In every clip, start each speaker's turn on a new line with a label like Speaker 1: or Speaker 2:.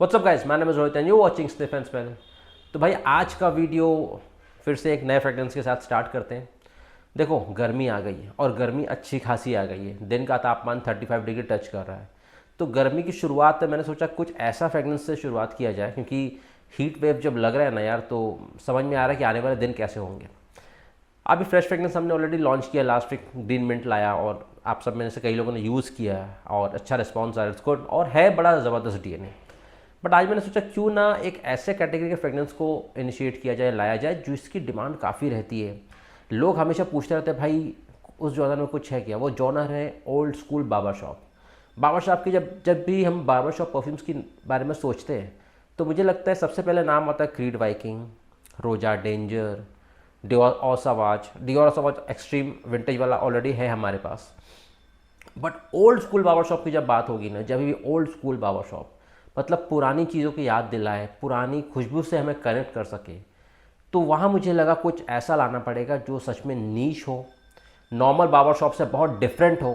Speaker 1: WhatsApp guys, my name is Rohit and you watching sniff and smell. तो भाई आज का वीडियो फिर से एक नए फ्रेगरेंस के साथ स्टार्ट करते हैं। देखो, गर्मी आ गई है और गर्मी अच्छी खासी आ गई है। दिन का तापमान 35 डिग्री टच कर रहा है। तो गर्मी की शुरुआत में मैंने सोचा कुछ ऐसा फ्रेगरेंस से शुरुआत किया जाए, क्योंकि हीट वेव जब लग रहा है ना यार, तो समझ में आ रहा है कि आने वाले दिन कैसे होंगे। अभी फ्रेश फ्रेगनेंस हमने ऑलरेडी लॉन्च किया, लास्ट वीक ग्रीन मिंट लाया और आप सब में से कई लोगों ने यूज़ किया और अच्छा रिस्पॉन्स आया इसको, और है बड़ा ज़बरदस्त डीएनए। बट आज मैंने सोचा क्यों ना एक ऐसे कैटेगरी के फ्रेगनेंस को इनिशिएट किया जाए, लाया जाए, जिसकी डिमांड काफ़ी रहती है। लोग हमेशा पूछते रहते हैं भाई उस जॉनर में कुछ है क्या। वो जॉनर है old school barber shop. Barber shop की जब जब भी हम बार्बर शॉप परफ्यूम्स के बारे में सोचते हैं तो मुझे लगता है सबसे पहले नाम आता है Creed Viking, Roja Danger, Dior eau sauvage. Dior eau sauvage extreme vintage वाला ऑलरेडी है हमारे पास। But old school barber shop की जब बात होगी ना, जब भी ओल्ड स्कूल बार्बर शॉप मतलब पुरानी चीज़ों की याद दिलाए, पुरानी खुशबू से हमें कनेक्ट कर सके, तो वहाँ मुझे लगा कुछ ऐसा लाना पड़ेगा जो सच में नीश हो, नॉर्मल बार्बर शॉप से बहुत डिफरेंट हो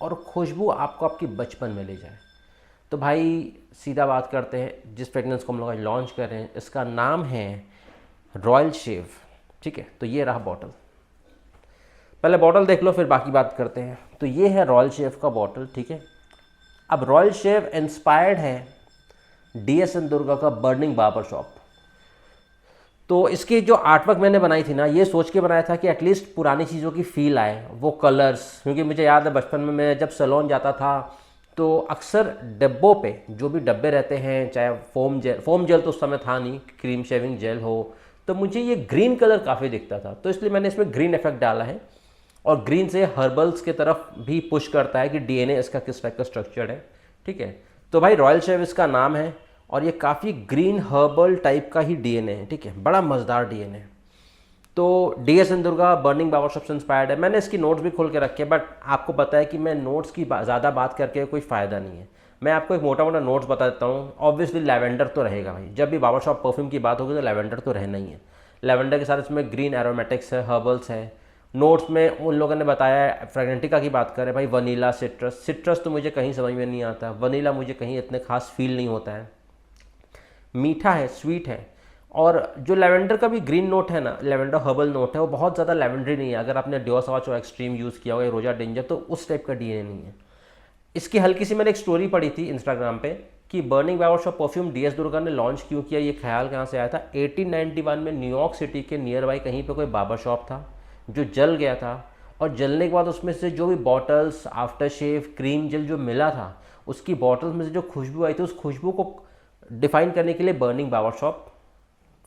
Speaker 1: और खुशबू आपको आपकी बचपन में ले जाए। तो भाई सीधा बात करते हैं, जिस फ्रेगनेंस को हम लोग आज लॉन्च कर रहे हैं इसका नाम है रॉयल शेव। ठीक है, तो ये रहा बॉटल। पहले बॉटल देख लो फिर बाकी बात करते हैं। तो ये है रॉयल शेव का बॉटल। ठीक है, अब रॉयल शेव इंस्पायर्ड है डीएसएन दुर्गा का बर्निंग बार्बर शॉप। तो इसकी जो आर्टवर्क मैंने बनाई थी ना, ये सोच के बनाया था कि एटलीस्ट पुरानी चीज़ों की फील आए, वो कलर्स। क्योंकि मुझे याद है बचपन में मैं जब सैलून जाता था तो अक्सर डब्बों पे जो भी डब्बे रहते हैं, चाहे फोम जेल तो उस समय था नहीं, क्रीम शेविंग जेल हो, तो मुझे ये ग्रीन कलर काफ़ी दिखता था। तो इसलिए मैंने इसमें ग्रीन इफेक्ट डाला है और ग्रीन से हर्बल्स की तरफ भी पुश करता है कि डीएनए इसका किस टाइप का स्ट्रक्चर है। ठीक है, तो भाई रॉयल शेव इसका नाम है और ये काफ़ी ग्रीन हर्बल टाइप का ही डीएनए है। ठीक है, बड़ा मज़ेदार डीएनए है। तो DSN Durga burning barber shop से इंस्पायर्ड है। मैंने इसकी नोट्स भी खोल के रखे, बट आपको पता है कि मैं नोट्स की ज़्यादा बात करके कोई फ़ायदा नहीं है। मैं आपको एक मोटा मोटा नोट्स बता देता हूँ। ऑब्वियसली लैवेंडर तो रहेगा भाई, जब भी बाबर शॉप परफ्यूम की बात होगी तो लैवेंडर तो रहना ही है। लैवेंडर के साथ इसमें ग्रीन एरोमेटिक्स है, हर्बल्स है। नोट्स में उन लोगों ने बताया है, फ्रेगनेंटिका की बात करें भाई, वनीला, सिट्रस। सिट्रस तो मुझे कहीं समझ में नहीं आता, वनीला मुझे कहीं इतने खास फील नहीं होता है। मीठा है, स्वीट है। और जो लेवेंडर का भी ग्रीन नोट है ना, लेवेंडर हर्बल नोट है, वो बहुत ज़्यादा लेवेंडरी नहीं है। अगर आपने डियोर सवाच और एक्सट्रीम यूज़ किया होगा, रोजा डेंजर, तो उस टाइप का डीएनए नहीं है। इसकी हल्की सी मैंने एक स्टोरी पढ़ी थी इंस्टाग्राम पे कि burning barber shop perfume DS Durga ने लॉन्च क्यों किया। ये ख्याल कहाँ से आया था, 1891 में न्यूयॉर्क सिटी के नियर बाई कहीं पे कोई बाबर शॉप था जो जल गया था, और जलने के बाद उसमें से जो भी bottles, after shave, cream gel जो मिला था, उसकी बॉटल्स में से जो खुशबू आई थी, उस खुशबू को डिफाइन करने के लिए बर्निंग बाबर शॉप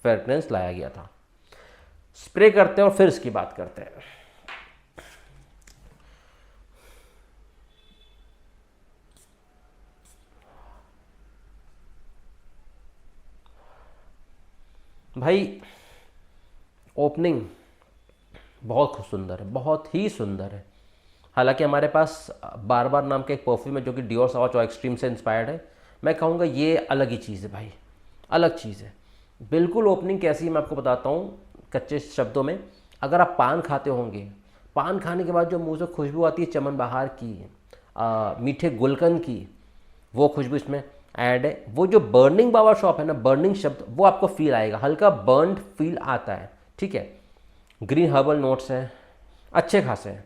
Speaker 1: फ्रेगरेंस लाया गया था। स्प्रे करते हैं और फिर इसकी बात करते हैं। भाई ओपनिंग बहुत सुंदर है, बहुत ही सुंदर है। हालांकि हमारे पास बार बार नाम का एक परफ्यूम है जो कि डियोर सवाच और एक्सट्रीम से इंस्पायर्ड है। मैं कहूँगा ये अलग ही चीज़ है भाई, अलग चीज़ है बिल्कुल। ओपनिंग कैसी है मैं आपको बताता हूँ कच्चे शब्दों में। अगर आप पान खाते होंगे, पान खाने के बाद जो मुंह से खुशबू आती है चमन बहार की, मीठे गुलकंद की, वो खुशबू इसमें ऐड है। वो जो बर्निंग बाबर शॉप है ना, बर्निंग शब्द वो आपको फील आएगा, हल्का बर्न फील आता है। ठीक है, ग्रीन हर्बल नोट्स हैं अच्छे खासे हैं।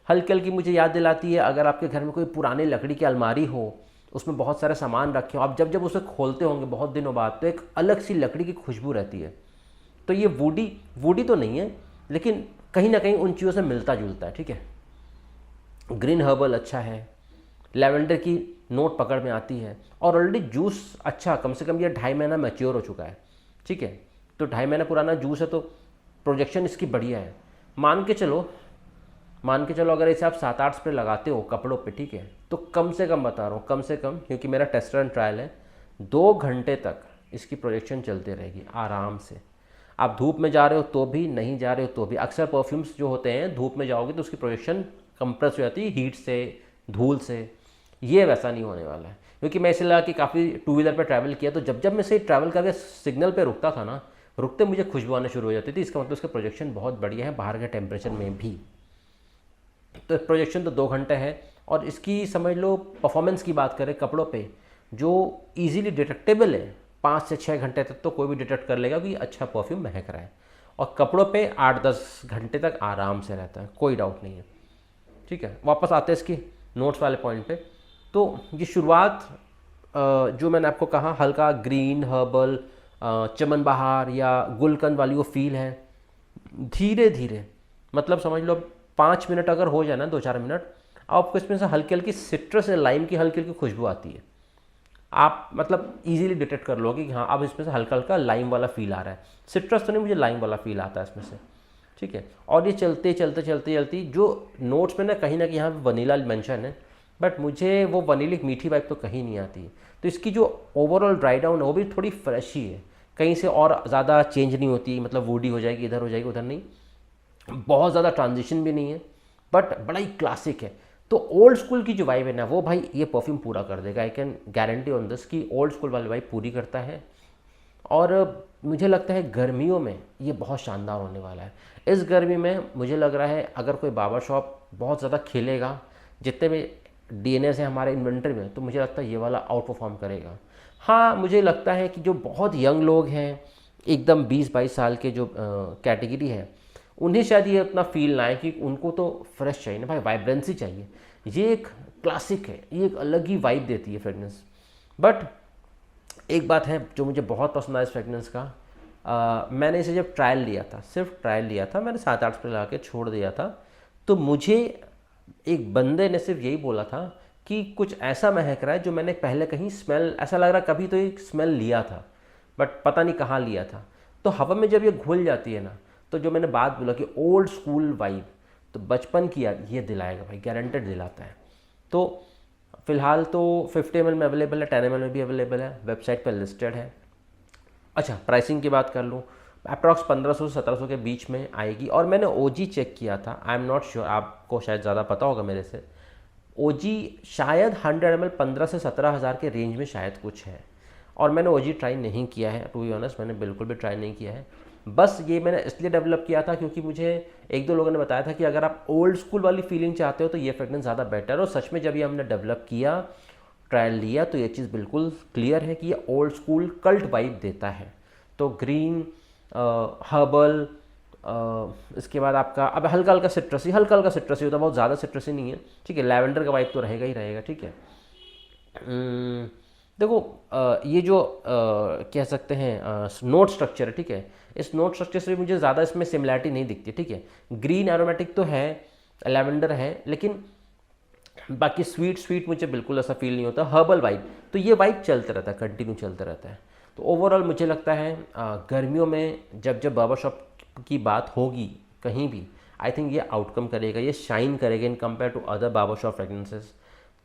Speaker 1: हल्की हल्की मुझे याद दिलाती है, अगर आपके घर में कोई पुरानी लकड़ी की अलमारी हो, उसमें बहुत सारे सामान रखे हो, आप जब जब उसे खोलते होंगे बहुत दिनों बाद, तो एक अलग सी लकड़ी की खुशबू रहती है। तो ये वुडी वुडी तो नहीं है, लेकिन कहीं ना कहीं उन चीज़ों से मिलता जुलता है। ठीक है, ग्रीन हर्बल अच्छा है, लेवेंडर की नोट पकड़ में आती है, और ऑलरेडी जूस अच्छा, कम से कम ये 2.5 महीना मैच्योर हो चुका है। ठीक है, तो 2.5 महीना पुराना जूस है, तो प्रोजेक्शन इसकी बढ़िया है। मान के चलो अगर इसे आप 7-8 स्प्रे लगाते हो कपड़ों पे, ठीक है, तो कम से कम बता रहा हूँ, कम से कम, क्योंकि मेरा टेस्ट एंड ट्रायल है, 2 घंटे तक इसकी प्रोजेक्शन चलती रहेगी आराम से। आप धूप में जा रहे हो तो भी, नहीं जा रहे हो तो भी। अक्सर परफ्यूम्स जो होते हैं धूप में जाओगे तो उसकी प्रोजेक्शन कंप्रेस हो जाती है हीट से, धूल से। ये वैसा नहीं होने वाला है, क्योंकि मैं इसे लगा कि काफ़ी टू व्हीलर पर ट्रैवल किया, तो जब जब मैं इसे ट्रैवल करके सिग्नल पर रुकता था ना, रुकते मुझे खुशबू आने शुरू हो जाती थी। इसका मतलब उसका प्रोजेक्शन बहुत बढ़िया है बाहर के टेम्परेचर में भी। तो प्रोजेक्शन तो 2 घंटे है, और इसकी समझ लो परफॉर्मेंस की बात करें कपड़ों पे, जो इजीली डिटेक्टेबल है, 5 से 6 घंटे तक तो कोई भी डिटेक्ट कर लेगा कि अच्छा परफ्यूम महक रहा है, और कपड़ों पे 8-10 घंटे तक आराम से रहता है, कोई डाउट नहीं है। ठीक है, वापस आते हैं इसकी नोट्स वाले पॉइंट पे। तो ये शुरुआत जो मैंने आपको कहा हल्का ग्रीन हर्बल चमन बहार या गुलकंद वाली वो फील है, धीरे धीरे मतलब समझ लो 5 मिनट अगर हो जाए ना, 2-4 मिनट, आपको इसमें से हल्की हल्की सिट्रस या लाइम की हल्की हल्की खुशबू आती है। आप मतलब इजीली डिटेक्ट कर लोगे कि हाँ अब इसमें से हल्का हल्का लाइम वाला फील आ रहा है, सिट्रस तो नहीं, मुझे लाइम वाला फील आता है इसमें से। ठीक है, और ये चलते चलते चलते चलती जो नोट्स में ना कहीं यहाँ पे वनीला मेंशन है, बट मुझे वो वनीलिक मीठी वाइब तो कहीं नहीं आती। तो इसकी जो ओवरऑल ड्राई डाउन है वो भी थोड़ी फ्रेश ही है, कहीं से और ज़्यादा चेंज नहीं होती, मतलब वुडी हो जाएगी इधर हो जाएगी उधर नहीं, बहुत ज़्यादा ट्रांजिशन भी नहीं है, बट बड़ा ही क्लासिक है। तो ओल्ड स्कूल की जो वाइब है ना वो भाई ये परफ्यूम पूरा कर देगा, I can guarantee on this कि ओल्ड स्कूल वाली वाइब पूरी करता है। और मुझे लगता है गर्मियों में ये बहुत शानदार होने वाला है। इस गर्मी में मुझे लग रहा है अगर कोई बार्बर शॉप बहुत ज़्यादा खेलेगा, जितने भी डीएनएस हैं हमारे इन्वेंटरी में, तो मुझे लगता है ये वाला आउट परफॉर्म करेगा। हाँ, मुझे लगता है कि जो बहुत यंग लोग हैं, एकदम 20-22 साल के जो कैटेगरी है, उन्हें शायद ये उतना फील ना है, कि उनको तो फ्रेश चाहिए ना भाई, वाइब्रेंसी चाहिए। ये एक क्लासिक है, ये एक अलग ही वाइब देती है फ्रेगनेंस। बट एक बात है जो मुझे बहुत पसंद आया इस फ्रेगनेंस का, मैंने इसे जब ट्रायल लिया था, सिर्फ ट्रायल लिया था, मैंने 7-8 स्प्रे लगा के छोड़ दिया था, तो मुझे एक बंदे ने सिर्फ यही बोला था कि कुछ ऐसा महक रहा है जो मैंने पहले कहीं स्मेल, ऐसा लग रहा कभी तो एक स्मेल लिया था बट पता नहीं कहाँ लिया था। तो हवा में जब ये घुल जाती है ना, तो जो मैंने बात बोला कि ओल्ड स्कूल वाइब, तो बचपन की याद ये दिलाएगा भाई, गारंटेड दिलाता है। तो फ़िलहाल तो 50 ml में अवेलेबल है, 10 ml में भी अवेलेबल है, वेबसाइट पर लिस्टेड है। अच्छा, प्राइसिंग की बात कर लूँ, अप्रॉक्स 1500 से 1700 के बीच में आएगी। और मैंने ओजी चेक किया था, आई एम नॉट श्योर, आपको शायद ज़्यादा पता होगा मेरे से, ओजी शायद 100 ml 15 से 17 हज़ार के रेंज में शायद कुछ है। और मैंने ओजी ट्राई नहीं किया है, टू बी ऑनेस्ट, मैंने बिल्कुल भी ट्राई नहीं किया है। बस ये मैंने इसलिए डेवलप किया था क्योंकि मुझे 1-2 लोगों ने बताया था कि अगर आप ओल्ड स्कूल वाली फीलिंग चाहते हो तो ये फ्रेगनेंस ज़्यादा बेटर है। और सच में जब ये हमने डेवलप किया, ट्रायल लिया, तो ये चीज़ बिल्कुल क्लियर है कि ये ओल्ड स्कूल कल्ट वाइब देता है। तो ग्रीन, हर्बल, इसके बाद आपका अब हल्का हल्का सिट्रसी होता है, बहुत ज़्यादा सिट्रसी नहीं है। ठीक है, लैवेंडर का वाइब तो रहेगा ही रहेगा। ठीक है, देखो ये जो कह सकते हैं नोट स्ट्रक्चर है, ठीक है, इस नोट स्ट्रक्चर से मुझे ज़्यादा इसमें सिमिलैरिटी नहीं दिखती। ठीक है, ग्रीन एरोमेटिक तो है, लैवेंडर है, लेकिन बाकी स्वीट मुझे बिल्कुल ऐसा फील नहीं होता। हर्बल वाइब, तो ये वाइब चलता रहता है, कंटिन्यू चलता रहता है। तो ओवरऑल मुझे लगता है गर्मियों में जब बार्बर शॉप की बात होगी कहीं भी, आई थिंक ये आउटकम करेगा, ये शाइन करेगा in compare to other barber shop fragrances.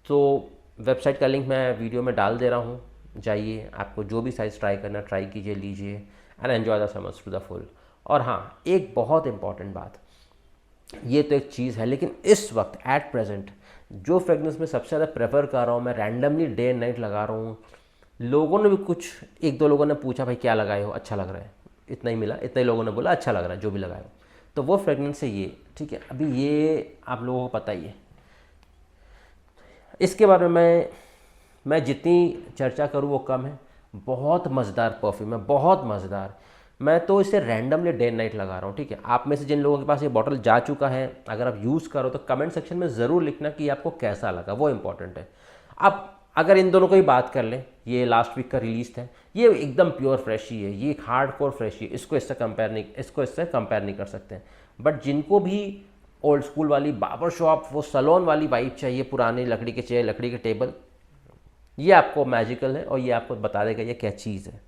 Speaker 1: तो वेबसाइट का लिंक मैं वीडियो में डाल दे रहा हूँ, जाइए, आपको जो भी साइज़ ट्राई करना ट्राई कीजिए, लीजिए, and enjoy the summers to the full. और हाँ, एक बहुत इंपॉर्टेंट बात, ये तो एक चीज़ है, लेकिन इस वक्त एट प्रेजेंट जो फ्रेगनेंस में सबसे ज़्यादा प्रेफर कर रहा हूँ, मैं रैंडमली डे एंड नाइट लगा रहा हूँ। लोगों ने भी कुछ 1-2 लोगों ने पूछा भाई क्या लगाए हो, अच्छा लग रहा है, इतना ही मिला, इतना ही लोगों ने बोला अच्छा लग रहा है जो भी लगाए हो, तो वो फ्रेगनेंस है ये। ठीक है, अभी ये आप लोगों को पता ही है, इसके बारे में मैं जितनी चर्चा करूँ वो कम है। बहुत मज़ेदार परफ्यूम है, बहुत मज़ेदार। मैं तो इसे रैंडमली डे एंड नाइट लगा रहा हूँ। ठीक है, आप में से जिन लोगों के पास ये बॉटल जा चुका है, अगर आप यूज़ करो तो कमेंट सेक्शन में ज़रूर लिखना कि आपको कैसा लगा, वो इंपॉर्टेंट है। अब अगर इन दोनों को ही बात कर लें, ये लास्ट वीक का रिलीज है, ये एकदम प्योर फ्रेश ही है, ये एक हार्ड कोर फ्रेश ही है, इसको इससे कंपेयर नहीं कर सकते। बट जिनको भी ओल्ड स्कूल वाली बार्बर शॉप, वो सलोन वाली वाइब चाहिए, पुरानी लकड़ी के चेयर, लकड़ी के टेबल, ये आपको मैजिकल है और ये आपको बता देगा ये क्या चीज़ है।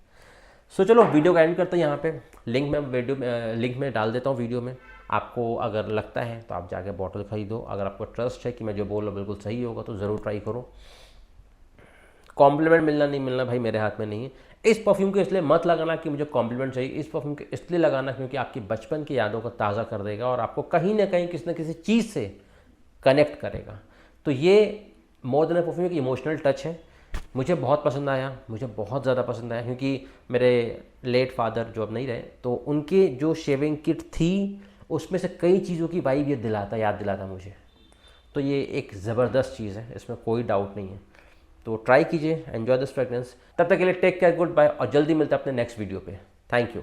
Speaker 1: सो चलो वीडियो का एंड करते हैं यहाँ पे। लिंक में डाल देता हूँ वीडियो में। आपको अगर लगता है तो आप जाके बॉटल खरीदो। अगर आपको ट्रस्ट है कि मैं जो बोल रहा हूँ बिल्कुल सही होगा तो ज़रूर ट्राई करो। कॉम्प्लीमेंट मिलना नहीं मिलना भाई मेरे हाथ में नहीं है। इस परफ्यूम को इसलिए मत लगाना कि मुझे कॉम्प्लीमेंट चाहिए, इस परफ्यूम को इसलिए लगाना क्योंकि आपकी बचपन की यादों को ताज़ा कर देगा और आपको कहीं ना कहीं किसी न किसी चीज़ से कनेक्ट करेगा। तो ये मोर देन परफ्यूम एक इमोशनल टच है। मुझे बहुत पसंद आया, मुझे बहुत ज़्यादा पसंद आया क्योंकि मेरे लेट फादर जो अब नहीं रहे, तो उनके जो शेविंग किट थी उसमें से कई चीज़ों की वाइब ये याद दिलाता मुझे। तो ये एक ज़बरदस्त चीज़ है, इसमें कोई डाउट नहीं है। तो ट्राई कीजिए, एन्जॉय दिस फ्रेगनेंस। तब तक के लिए टेक केयर, गुड बाय, और जल्दी मिलते हैं अपने नेक्स्ट वीडियो पे। Thank you.